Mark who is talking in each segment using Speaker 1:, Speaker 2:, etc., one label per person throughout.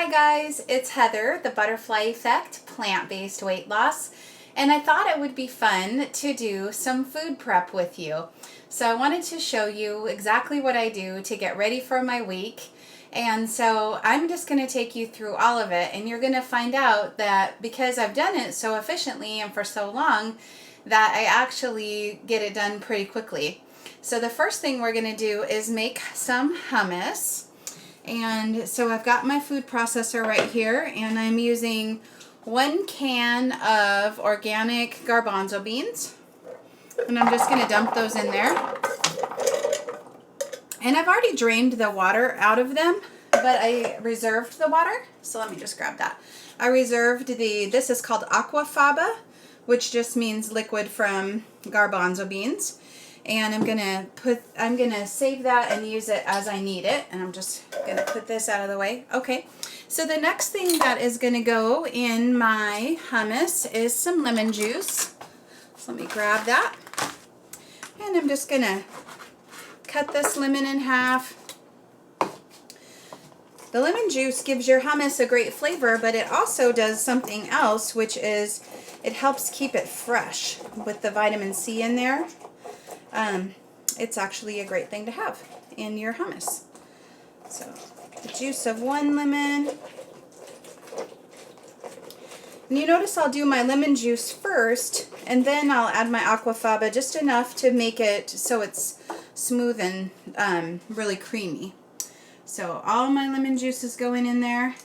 Speaker 1: Hi guys, it's Heather, the Butterfly Effect plant-based weight loss, and I thought it would be fun to do some food prep with you. So I wanted to show you exactly what I do to get ready for my week, and so I'm just going to take you through all of it, and you're going to find out that because I've done it so efficiently and for so long that I actually get it done pretty quickly. So the first thing we're going to do is make some hummus. And so I've got my food processor right here, and I'm using 1 can of organic garbanzo beans, and I'm just going to dump those in there. And I've already drained the water out of them, but I reserved the water, so let me just grab that. I reserved this is called aquafaba, which just means liquid from garbanzo beans. And I'm gonna save that and use it as I need it. And I'm just gonna put this out of the way. Okay, so the next thing that is gonna go in my hummus is some lemon juice. So let me grab that. And I'm just gonna cut this lemon in half. The lemon juice gives your hummus a great flavor, but it also does something else, which is it helps keep it fresh with the vitamin C in there. It's actually a great thing to have in your hummus. So the juice of 1 lemon. And you notice I'll do my lemon juice first, and then I'll add my aquafaba, just enough to make it so it's smooth and really creamy. So all my lemon juice is going in there.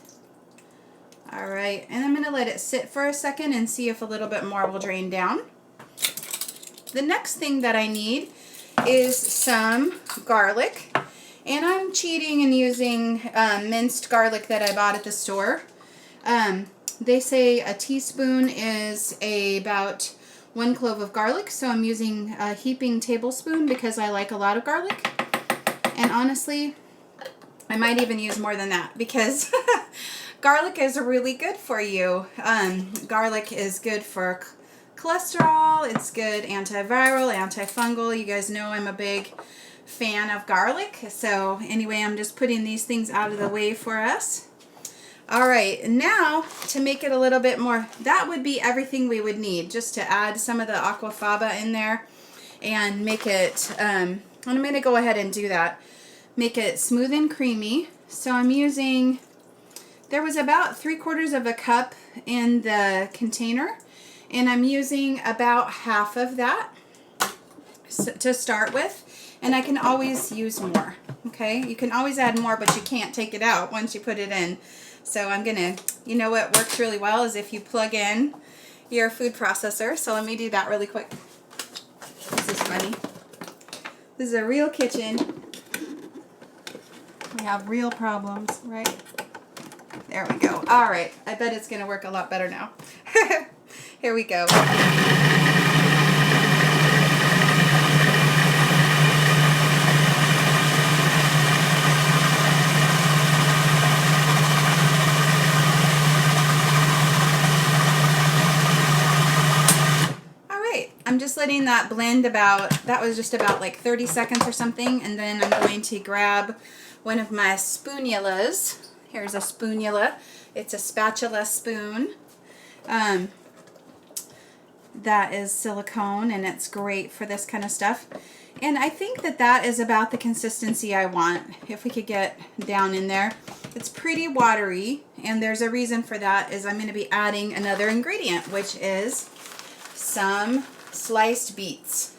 Speaker 1: All right, and I'm going to let it sit for a second and see if a little bit more will drain down. The next thing that I need is some garlic, and I'm cheating and using minced garlic that I bought at the store. They say a teaspoon is about 1 clove of garlic, so I'm using a heaping tablespoon because I like a lot of garlic. And honestly, I might even use more than that because garlic is really good for you. Garlic is good for cholesterol, it's good antiviral, antifungal. You guys know I'm a big fan of garlic. So anyway, I'm just putting these things out of the way for us. All right, now to make it a little bit more, that would be everything we would need, just to add some of the aquafaba in there and make it, and I'm going to go ahead and do that. Make it smooth and creamy. So I'm using, there was about 3/4 of a cup in the container, and I'm using about half of that to start with, and I can always use more. Okay, you can always add more, but you can't take it out once you put it in. So I'm gonna, you know what works really well is if you plug in your food processor. So let me do that really quick. This is funny. This is a real kitchen. We have real problems, right? There we go. All right, I bet it's gonna work a lot better now. Here we go. I'm just letting that blend that was just about like 30 seconds or something, and then I'm going to grab one of my spatulas. Here's a spatula. It's a spatula spoon. That is silicone, and it's great for this kind of stuff. And I think that is about the consistency I want. If we could get down in there. It's pretty watery, and there's a reason for that, is I'm going to be adding another ingredient, which is some sliced beets.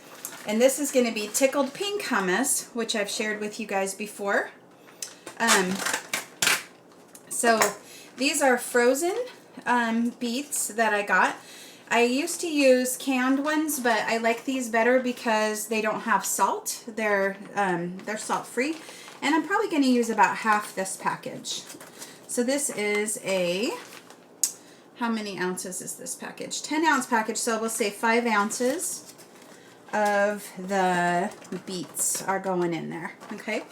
Speaker 1: And this is going to be tickled pink hummus, which I've shared with you guys before. So these are frozen beets that I got. I used to use canned ones, but I like these better because they don't have salt. They're salt-free, and I'm probably going to use about half this package. So this is how many ounces is this package? 10-ounce package, so we'll say 5 ounces of the beets are going in there, okay?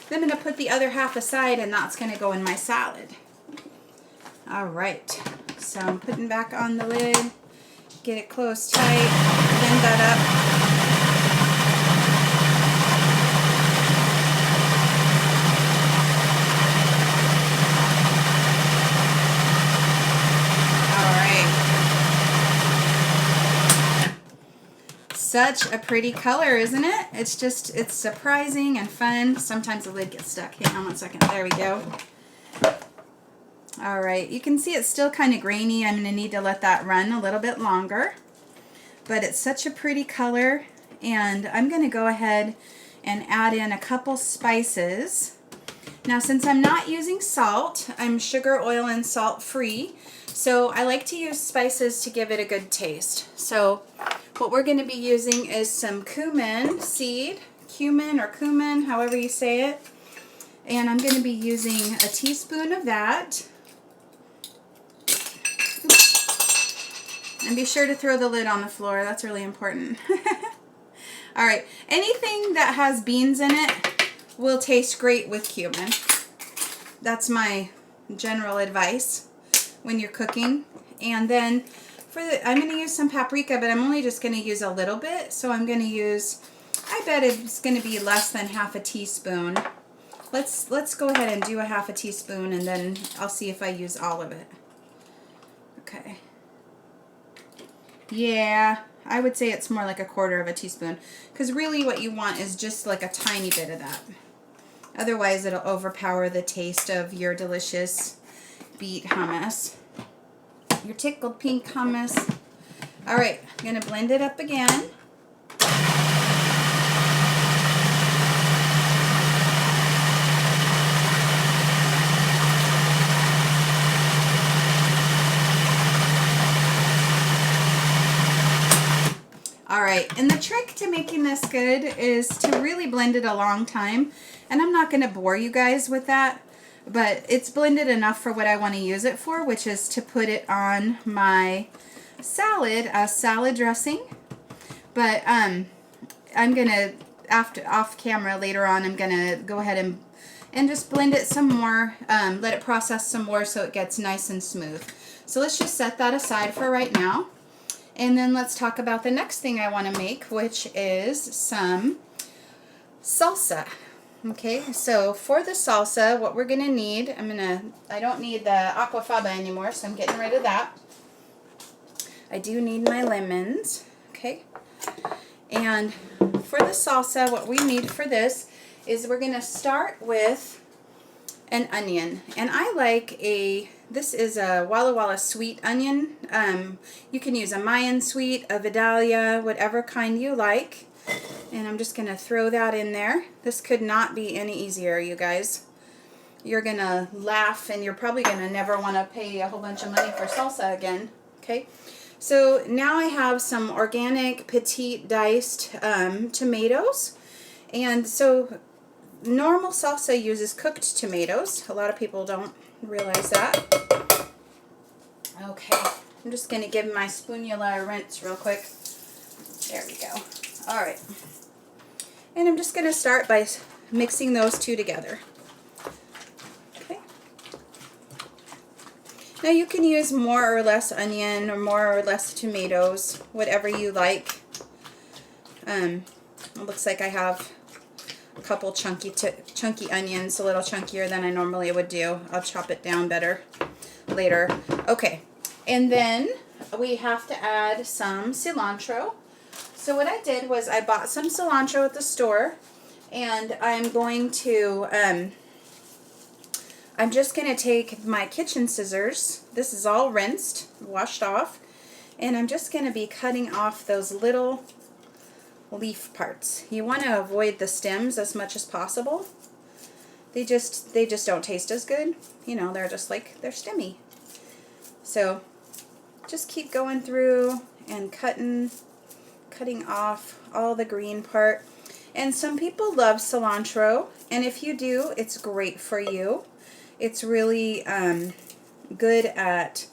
Speaker 1: Then I'm going to put the other half aside, and that's going to go in my salad. All right, so I'm putting back on the lid. Get it closed tight, bend that up. such a pretty color, isn't it? It's surprising and fun. Sometimes the lid gets stuck. Hang on one second. There we go. All right, you can see it's still kind of grainy. I'm going to need to let that run a little bit longer. But it's such a pretty color. And I'm going to go ahead and add in a couple spices. Now, since I'm not using salt, I'm sugar, oil, and salt free. So I like to use spices to give it a good taste. So what we're going to be using is some cumin seed, cumin or cumin, however you say it. And I'm going to be using a teaspoon of that. Oops. And be sure to throw the lid on the floor. That's really important. All right, anything that has beans in it will taste great with cumin. That's my general advice when you're cooking. And then I'm going to use some paprika, but I'm only just going to use a little bit. So I'm going to use, I bet it's going to be less than half a teaspoon. Let's go ahead and do a half a teaspoon, and then I'll see if I use all of it. Okay. Yeah, I would say it's more like a quarter of a teaspoon, because really what you want is just like a tiny bit of that. Otherwise it'll overpower the taste of your delicious beet hummus. Your tickled pink hummus. All right, I'm going to blend it up again. All right, and the trick to making this good is to really blend it a long time. And I'm not going to bore you guys with that, but it's blended enough for what I want to use it for, which is to put it on my salad as salad dressing. But I'm going to, off camera later on, I'm going to go ahead and just blend it some more, let it process some more so it gets nice and smooth. So let's just set that aside for right now. And then let's talk about the next thing I want to make, which is some salsa. Okay, so for the salsa, what we're going to need, I don't need the aquafaba anymore, so I'm getting rid of that. I do need my lemons, okay? And for the salsa, what we need for this is we're going to start with an onion. And I like this is a Walla Walla sweet onion. You can use a Mayan sweet, a Vidalia, whatever kind you like. And I'm just going to throw that in there. This could not be any easier, you guys. You're going to laugh, and you're probably going to never want to pay a whole bunch of money for salsa again. Okay, so now I have some organic petite diced tomatoes. And so normal salsa uses cooked tomatoes. A lot of people don't realize that. Okay, I'm just going to give my spoonula a rinse real quick. There we go. All right. And I'm just going to start by mixing those two together. Okay. Now you can use more or less onion or more or less tomatoes, whatever you like. It looks like I have a couple chunky onions, a little chunkier than I normally would do. I'll chop it down better later. Okay. And then we have to add some cilantro. So what I did was I bought some cilantro at the store, and I'm going to, I'm just going to take my kitchen scissors. This is all rinsed, washed off, and I'm just going to be cutting off those little leaf parts. You want to avoid the stems as much as possible. They just don't taste as good. You know, they're just like, they're stemmy. So just keep going through and cutting off all the green part. And some people love cilantro, and if you do, it's great for you. It's really good at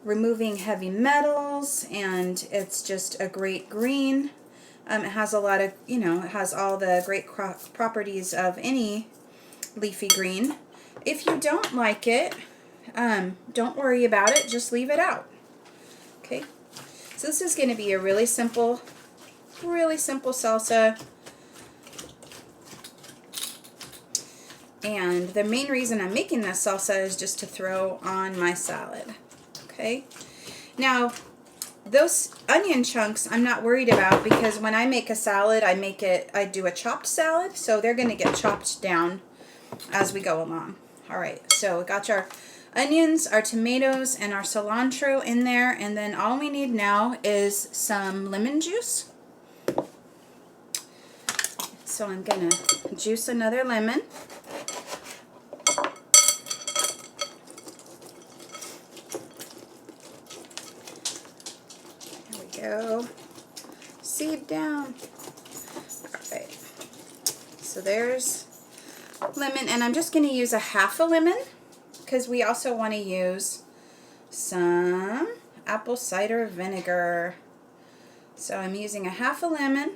Speaker 1: removing heavy metals, and it's just a great green. It has a lot of, it has all the great properties of any leafy green. If you don't like it, don't worry about it, just leave it out. Okay. So this is going to be a really simple salsa. And the main reason I'm making this salsa is just to throw on my salad. Okay. Now, those onion chunks I'm not worried about, because when I make a salad, I do a chopped salad, so they're going to get chopped down as we go along. All right, so we got our onions, our tomatoes, and our cilantro in there, and then all we need now is some lemon juice. So I'm going to juice another lemon. There we go. Seed down. All right. So there's lemon, and I'm just going to use a half a lemon because we also want to use some apple cider vinegar. So I'm using a half a lemon.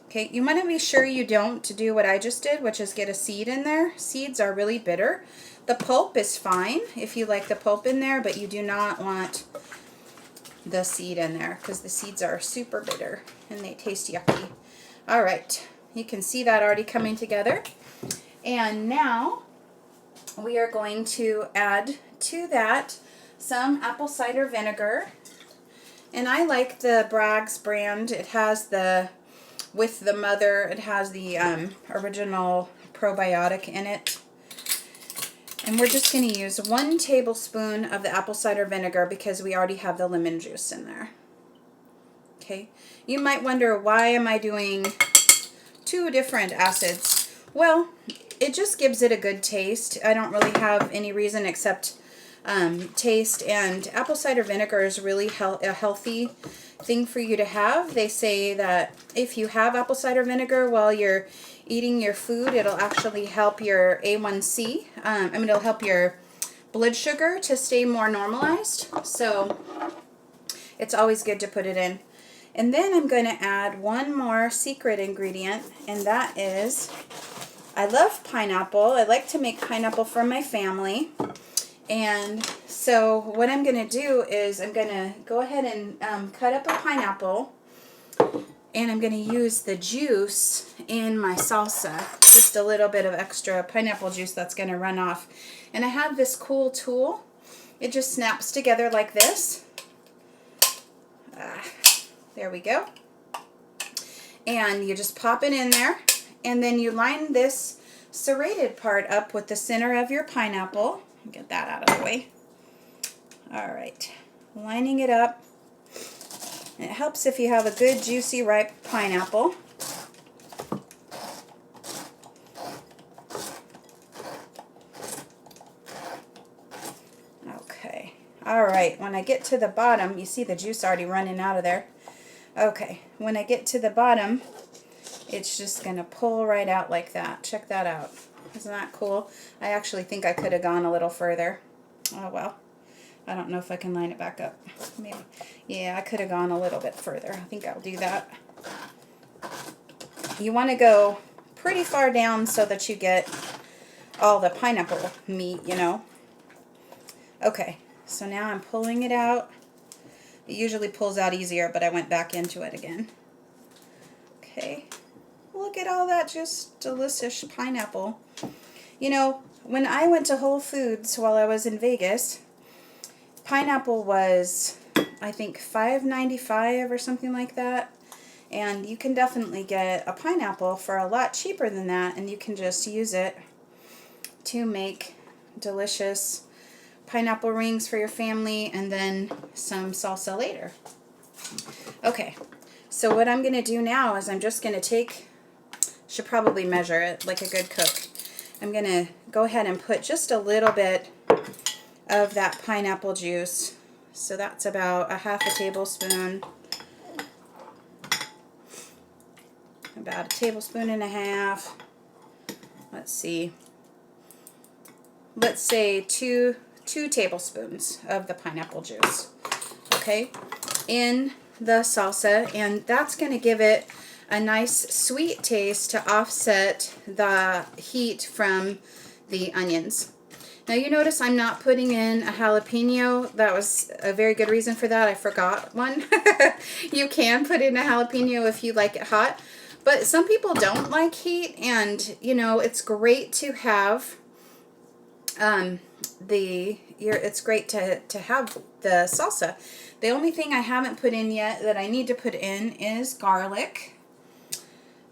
Speaker 1: Okay, you want to be sure you don't do what I just did, which is get a seed in there. Seeds are really bitter. The pulp is fine if you like the pulp in there, but you do not want the seed in there because the seeds are super bitter and they taste yucky. All right, you can see that already coming together. And now we are going to add to that some apple cider vinegar. And I like the Bragg's brand. It has the, with the mother, it has the original probiotic in it. And we're just going to use 1 tablespoon of the apple cider vinegar because we already have the lemon juice in there. Okay, you might wonder, why am I doing 2 different acids? Well, it just gives it a good taste. I don't really have any reason except taste, and apple cider vinegar is really a healthy thing for you to have. They say that if you have apple cider vinegar while you're eating your food, it'll actually help your A1C. It'll help your blood sugar to stay more normalized. So it's always good to put it in. And then I'm going to add one more secret ingredient, and that is, I love pineapple. I like to make pineapple for my family. And so what I'm going to do is I'm going to go ahead and cut up a pineapple, and I'm going to use the juice in my salsa, just a little bit of extra pineapple juice that's going to run off. And I have this cool tool. It just snaps together like this. There we go. And you just pop it in there, and then you line this serrated part up with the center of your pineapple. Get that out of the way. All right, lining it up. It helps if you have a good juicy ripe pineapple. Okay, all right, when I get to the bottom, you see the juice already running out of there. Okay, when I get to the bottom, it's just going to pull right out like that. Check that out. Isn't that cool? I actually think I could have gone a little further. Oh well. I don't know if I can line it back up. Maybe. Yeah, I could have gone a little bit further. I think I'll do that. You want to go pretty far down so that you get all the pineapple meat, you know. Okay, so now I'm pulling it out. It usually pulls out easier, but I went back into it again. Okay. Look at all that just delicious pineapple. You know, when I went to Whole Foods while I was in Vegas, pineapple was, I think, $5.95 or something like that. And you can definitely get a pineapple for a lot cheaper than that, and you can just use it to make delicious pineapple rings for your family and then some salsa later. Okay, so what I'm going to do now is I'm just going to take, should probably measure it like a good cook. I'm going to go ahead and put just a little bit of that pineapple juice. So that's about a half a tablespoon. About a tablespoon and a half. Let's see. Let's say two tablespoons of the pineapple juice. Okay, in the salsa, and that's going to give it a nice sweet taste to offset the heat from the onions. Now you notice I'm not putting in a jalapeno. That was a very good reason for that. I forgot one. You can put in a jalapeno if you like it hot, but some people don't like heat, and you know, it's great to have it's great to have the salsa. The only thing I haven't put in yet that I need to put in is garlic.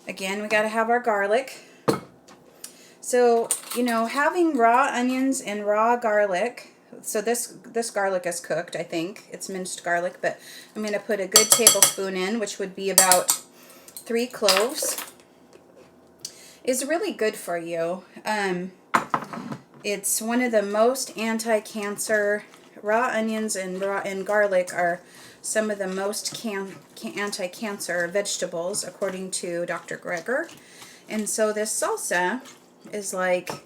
Speaker 1: Again, we got to have our garlic. So, you know, having raw onions and raw garlic, so this garlic is cooked, I think. It's minced garlic, but I'm going to put a good tablespoon in, which would be about 3 cloves. Is really good for you. It's one of the most anti-cancer. Raw onions and garlic are some of the most anti-cancer vegetables, according to Dr. Greger. And so this salsa is like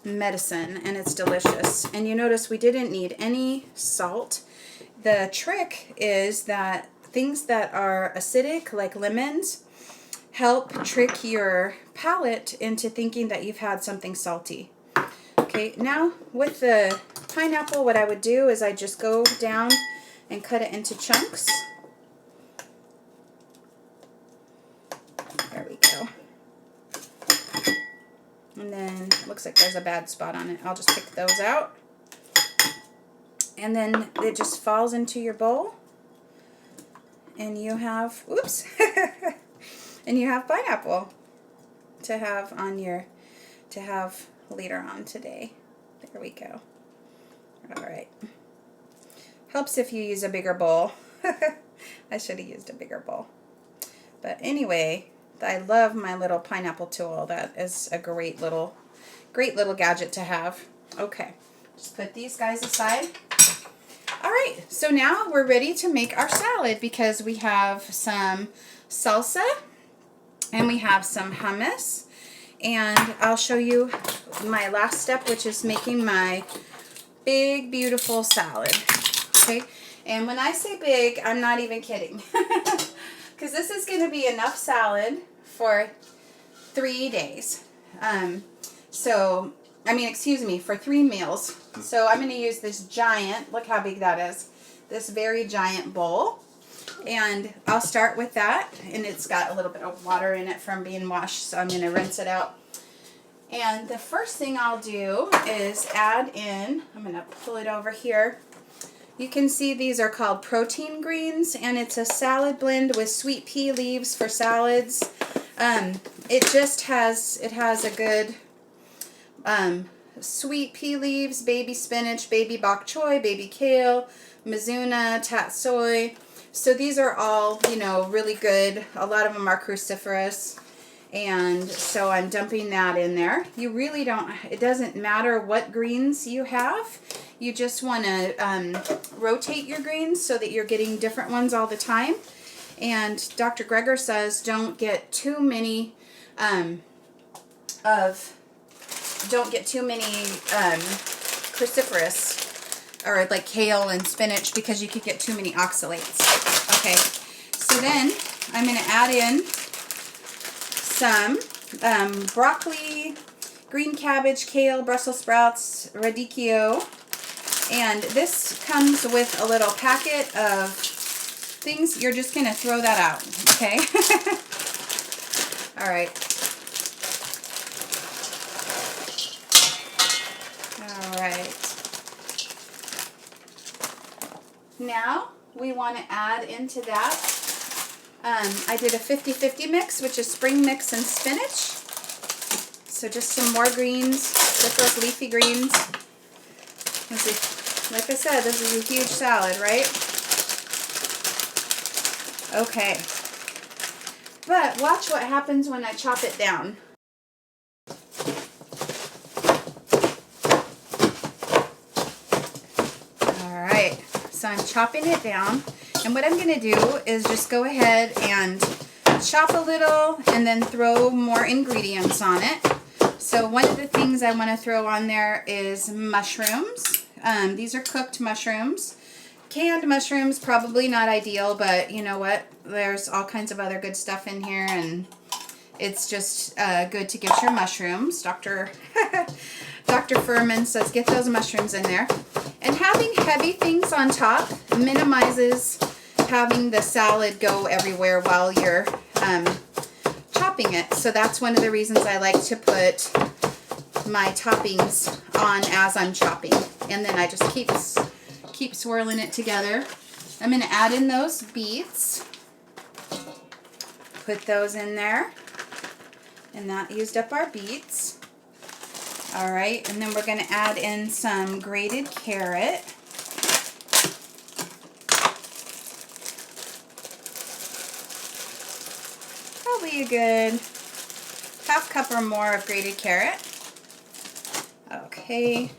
Speaker 1: medicine, and it's delicious. And you notice we didn't need any salt. The trick is that things that are acidic, like lemons, help trick your palate into thinking that you've had something salty. Okay, now with the pineapple, what I would do is I just go down and cut it into chunks. There we go. And then it looks like there's a bad spot on it. I'll just pick those out. And then it just falls into your bowl. And you have, whoops, and you have pineapple to have on your, later on today. There we go. All right. Helps if you use a bigger bowl. I should have used a bigger bowl. But anyway, I love my little pineapple tool. That is a great little gadget to have. Okay, just put these guys aside. All right, so now we're ready to make our salad because we have some salsa and we have some hummus. And I'll show you my last step, which is making my big, beautiful salad. Okay, and when I say big, I'm not even kidding. Because this is going to be enough salad for 3 days. For 3 meals. So I'm going to use this giant, look how big that is, this very giant bowl. And I'll start with that, and it's got a little bit of water in it from being washed, so I'm going to rinse it out. And the first thing I'll do is add in, I'm going to pull it over here. You can see these are called protein greens, and it's a salad blend with sweet pea leaves for salads. It has a good sweet pea leaves, baby spinach, baby bok choy, baby kale, mizuna, tatsoi. So these are all, you know, really good. A lot of them are cruciferous. And so I'm dumping that in there. You really don't, it doesn't matter what greens you have. You just want to rotate your greens so that you're getting different ones all the time. And Dr. Greger says don't get too many cruciferous or like kale and spinach because you could get too many oxalates. Okay, so then I'm going to add in some broccoli, green cabbage, kale, Brussels sprouts, radicchio, and this comes with a little packet of things. You're just going to throw that out, okay? All right. All right. Now we want to add into that, I did a 50-50 mix, which is spring mix and spinach. So just some more greens, just those leafy greens. Like I said, this is a huge salad, right? Okay. But watch what happens when I chop it down. Alright, so I'm chopping it down. And what I'm going to do is just go ahead and chop a little and then throw more ingredients on it. So one of the things I want to throw on there is mushrooms. These are cooked mushrooms. Canned mushrooms, probably not ideal, but you know what? There's all kinds of other good stuff in here, and it's just good to get your mushrooms. Dr. Furman says get those mushrooms in there. And having heavy things on top minimizes having the salad go everywhere while you're chopping it. So that's one of the reasons I like to put my toppings on as I'm chopping. And then I just keep swirling it together. I'm going to add in those beets. Put those in there. And that used up our beets. All right, and then we're going to add in some grated carrot. Probably a good half cup or more of grated carrot. Okay,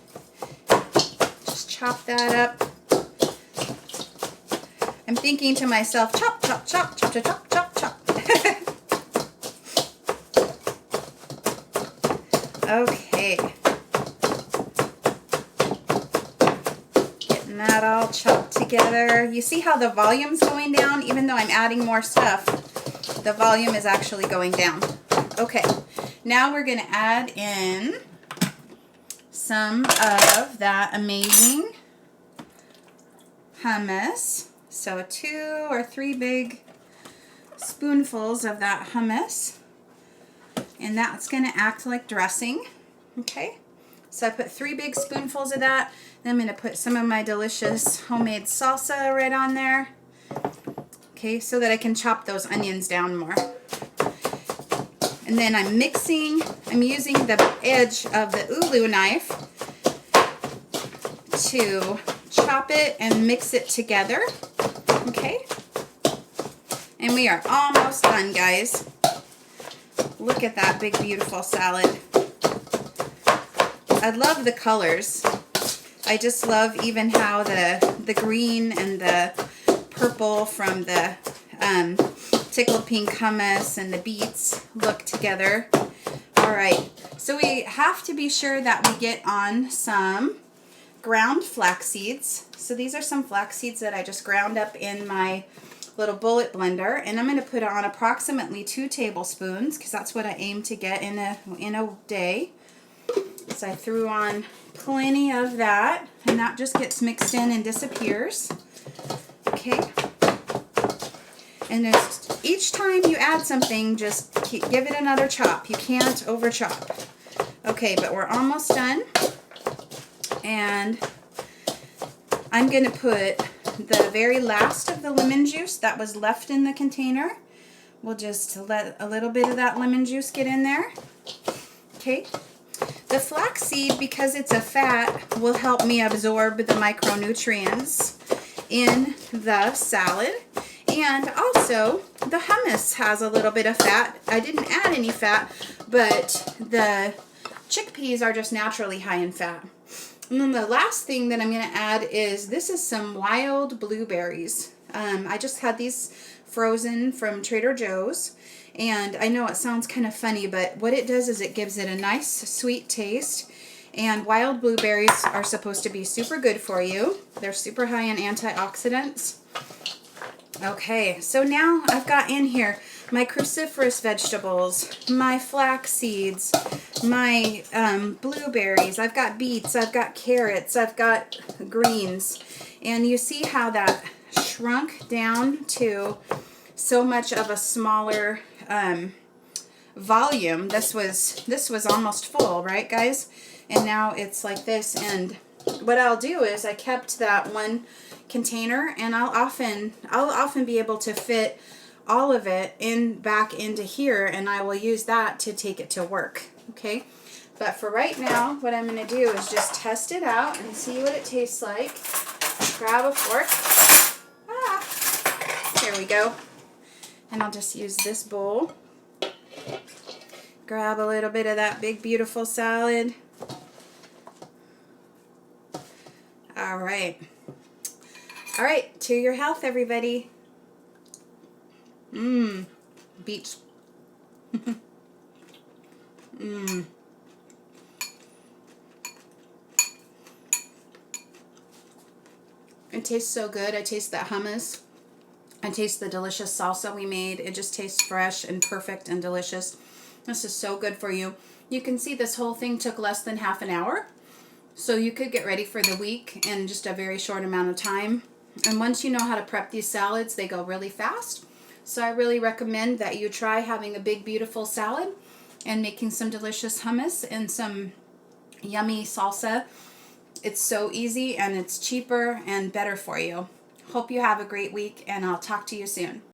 Speaker 1: just chop that up. I'm thinking to myself, chop, chop, chop, chop, chop, chop, chop, chop. Okay. Getting that all chopped together. You see how the volume's going down? Even though I'm adding more stuff, the volume is actually going down. Okay. Now we're going to add in some of that amazing hummus. So 2 or 3 big spoonfuls of that hummus. And that's going to act like dressing. Okay. So I put 3 big spoonfuls of that. Then I'm going to put some of my delicious homemade salsa right on there. Okay, so that I can chop those onions down more. And then I'm using the edge of the ulu knife to chop it and mix it together. Okay. And we are almost done, guys. Look at that big, beautiful salad. I love the colors. I just love even how the green and the purple from the tickled pink hummus and the beets look together. All right, so we have to be sure that we get on some ground flax seeds. So these are some flax seeds that I just ground up in my little bullet blender, and I'm going to put on approximately 2 tablespoons because that's what I aim to get in a day. So I threw on plenty of that, and that just gets mixed in and disappears. Okay. And each time you add something, just give it another chop. You can't over chop. Okay, but we're almost done. And I'm going to put the very last of the lemon juice that was left in the container. We'll just let a little bit of that lemon juice get in there. Okay. The flaxseed, because it's a fat, will help me absorb the micronutrients in the salad. And also, the hummus has a little bit of fat. I didn't add any fat, but the chickpeas are just naturally high in fat. And then the last thing that I'm going to add is, this is some wild blueberries. I just had these frozen from Trader Joe's. And I know it sounds kind of funny, but what it does is it gives it a nice sweet taste. And wild blueberries are supposed to be super good for you. They're super high in antioxidants. Okay, so now I've got in here my cruciferous vegetables, my flax seeds, my blueberries. I've got beets, I've got carrots, I've got greens. And you see how that shrunk down to so much of a smaller volume. This was almost full, right, guys? And now it's like this. And what I'll do is I kept that one container, and I'll often be able to fit all of it back into here, and I will use that to take it to work. Okay, but for right now, what I'm going to do is just test it out and see what it tastes like. Grab a fork. There we go. And I'll just use this bowl. Grab a little bit of that big, beautiful salad. All right. All right, to your health, everybody. Beets. It tastes so good. I taste that hummus. I taste the delicious salsa we made. It just tastes fresh and perfect and delicious. This is so good for you. You can see this whole thing took less than half an hour. So you could get ready for the week in just a very short amount of time. And once you know how to prep these salads, they go really fast. So I really recommend that you try having a big, beautiful salad and making some delicious hummus and some yummy salsa. It's so easy and it's cheaper and better for you. Hope you have a great week, and I'll talk to you soon.